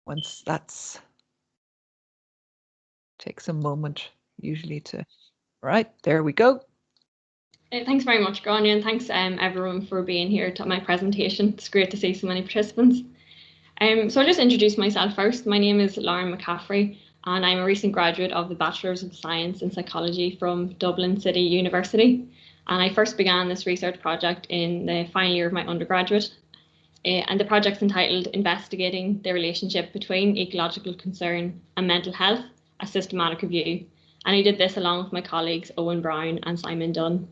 once that's takes a moment usually to, right, there we go. Thanks very much, Grania, and thanks everyone for being here to my presentation. It's great to see so many participants. So I'll just introduce myself first. My name is Lauren McCaffrey, and I'm a recent graduate of the Bachelor's of Science in Psychology from Dublin City University. And I first began this research project in the final year of my undergraduate. And the project's entitled Investigating the Relationship Between Ecological Concern and Mental Health, a Systematic Review. And I did this along with my colleagues Owen Brown and Simon Dunn.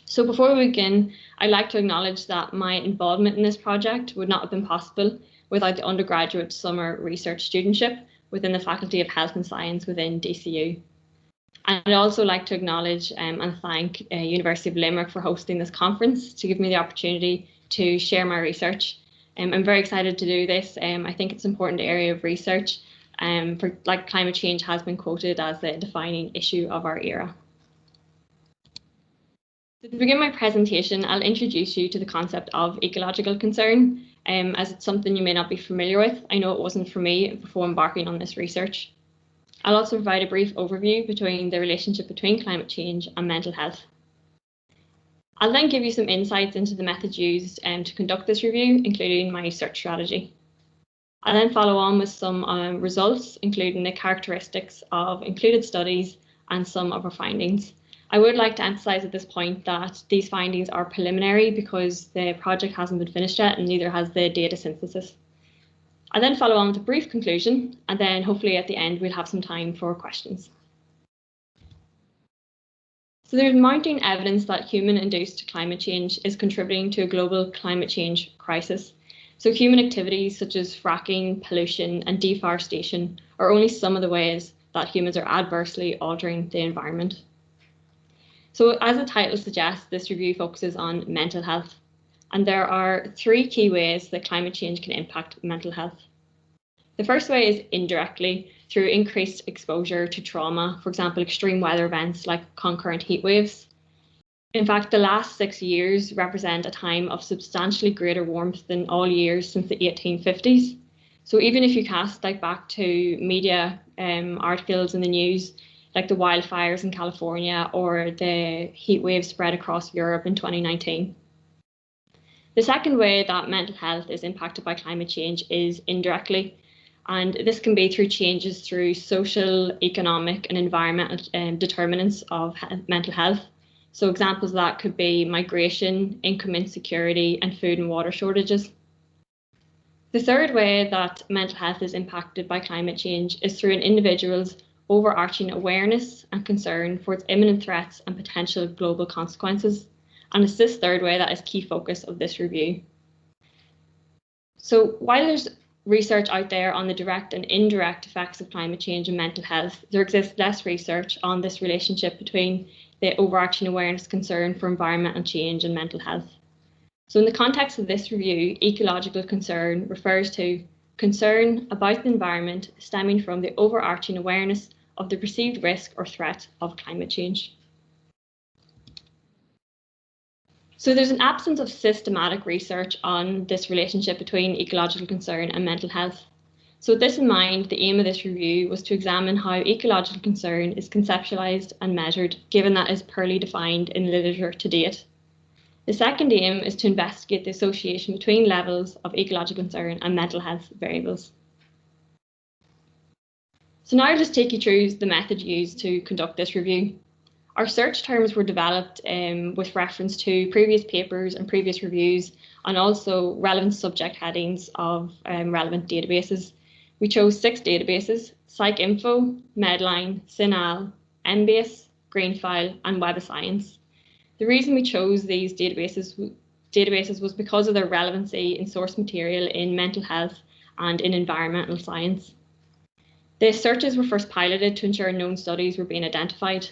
So before we begin, I'd like to acknowledge that my involvement in this project would not have been possible without the undergraduate summer research studentship within the Faculty of Health and Science within DCU. And I'd also like to acknowledge and thank University of Limerick for hosting this conference to give me the opportunity to share my research. I'm very excited to do this. I think it's an important area of research for like climate change has been quoted as the defining issue of our era. To begin my presentation, I'll introduce you to the concept of ecological concern, as it's something you may not be familiar with. I know it wasn't for me before embarking on this research. I'll also provide a brief overview between the relationship between climate change and mental health. I'll then give you some insights into the methods used to conduct this review, including my search strategy. I'll then follow on with some results, including the characteristics of included studies and some of our findings. I would like to emphasize at this point that these findings are preliminary because the project hasn't been finished yet and neither has the data synthesis. I'll then follow on with a brief conclusion, and then hopefully at the end we'll have some time for questions. So there's mounting evidence that human-induced climate change is contributing to a global climate change crisis. So human activities such as fracking, pollution, and deforestation are only some of the ways that humans are adversely altering the environment. So as the title suggests, this review focuses on mental health. And there are three key ways that climate change can impact mental health. The first way is indirectly through increased exposure to trauma, for example, extreme weather events like concurrent heat waves. In fact, the last 6 years represent a time of substantially greater warmth than all years since the 1850s. So even if you cast back to media articles in the news, like the wildfires in California or the heat wave spread across Europe in 2019. The second way that mental health is impacted by climate change is indirectly, and this can be through changes through social, economic and environmental determinants of mental health. So examples of that could be migration, income insecurity and food and water shortages. The third way that mental health is impacted by climate change is through an individual's overarching awareness and concern for its imminent threats and potential global consequences. And it's this third way that is key focus of this review. So while there's research out there on the direct and indirect effects of climate change and mental health, there exists less research on this relationship between the overarching awareness concern for environmental change and mental health. So in the context of this review, ecological concern refers to concern about the environment stemming from the overarching awareness of the perceived risk or threat of climate change. So there's an absence of systematic research on this relationship between ecological concern and mental health. So with this in mind, the aim of this review was to examine how ecological concern is conceptualised and measured, given that it is poorly defined in literature to date. The second aim is to investigate the association between levels of ecological concern and mental health variables. So now I'll just take you through the method used to conduct this review. Our search terms were developed with reference to previous papers and previous reviews, and also relevant subject headings of relevant databases. We chose 6 databases: PsycInfo, Medline, CINAHL, Embase, Greenfile, and Web of Science. The reason we chose these databases was because of their relevancy in source material in mental health and in environmental science. The searches were first piloted to ensure known studies were being identified,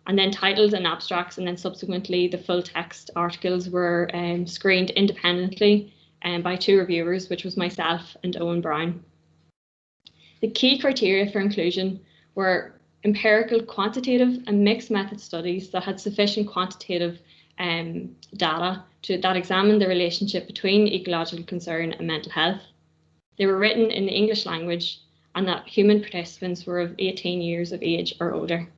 and then titles and abstracts, and then subsequently the full text articles were screened independently by 2 reviewers, which was myself and Owen Brown. The key criteria for inclusion were empirical, quantitative and mixed method studies that had sufficient quantitative data that examined the relationship between ecological concern and mental health. They were written in the English language, and that human participants were of 18 years of age or older.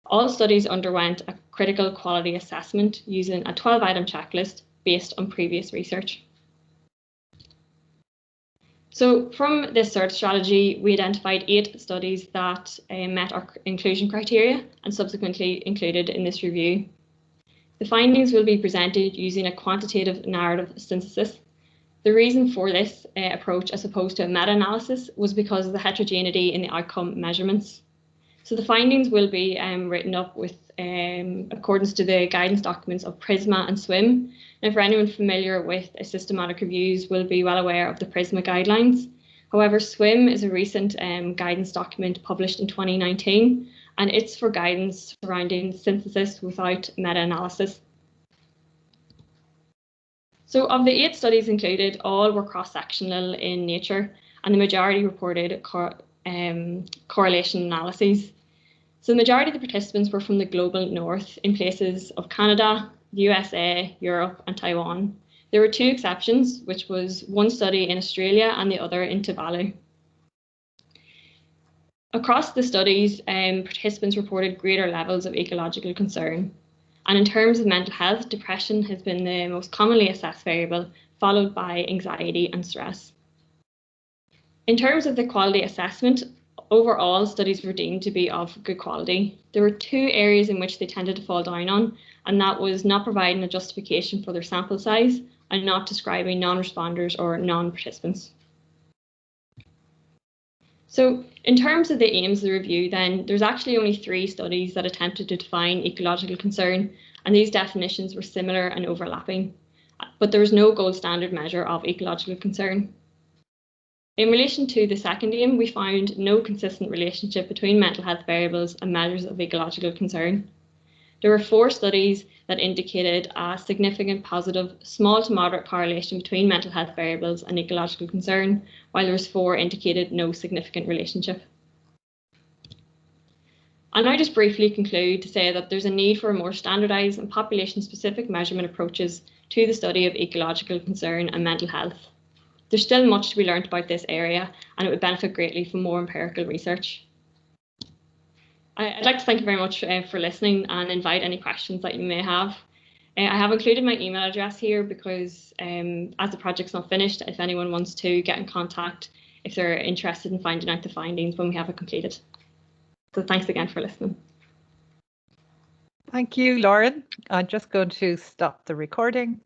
All studies underwent a critical quality assessment using a 12-item checklist based on previous research. So from this search strategy, we identified 8 studies that met our inclusion criteria and subsequently included in this review. The findings will be presented using a quantitative narrative synthesis. The reason for this approach, as opposed to a meta-analysis, was because of the heterogeneity in the outcome measurements. So the findings will be written up with accordance to the guidance documents of PRISMA and SWIM. And for anyone familiar with systematic reviews will be well aware of the PRISMA guidelines. However, SWIM is a recent guidance document published in 2019, and it's for guidance surrounding synthesis without meta-analysis. So of the 8 studies included, all were cross-sectional in nature, and the majority reported correlation analyses. So the majority of the participants were from the global north in places of Canada, the USA, Europe, and Taiwan. There were 2 exceptions, which was one study in Australia and the other in Tuvalu. Across the studies, participants reported greater levels of ecological concern. And in terms of mental health, depression has been the most commonly assessed variable, followed by anxiety and stress. In terms of the quality assessment, overall studies were deemed to be of good quality. There were 2 areas in which they tended to fall down on, and that was not providing a justification for their sample size and not describing non-responders or non-participants. So in terms of the aims of the review, then there's actually only 3 studies that attempted to define ecological concern, and these definitions were similar and overlapping, but there was no gold standard measure of ecological concern. In relation to the second aim, we found no consistent relationship between mental health variables and measures of ecological concern. There were 4 studies that indicated a significant positive small to moderate correlation between mental health variables and ecological concern, while there was 4 indicated no significant relationship. I'll now just briefly conclude to say that there's a need for more standardised and population-specific measurement approaches to the study of ecological concern and mental health. There's still much to be learned about this area, and it would benefit greatly from more empirical research. I'd like to thank you very much for listening and invite any questions that you may have. I have included my email address here because as the project's not finished, if anyone wants to get in contact if they're interested in finding out the findings when we have it completed. So thanks again for listening. Thank you, Lauren. I'm just going to stop the recording.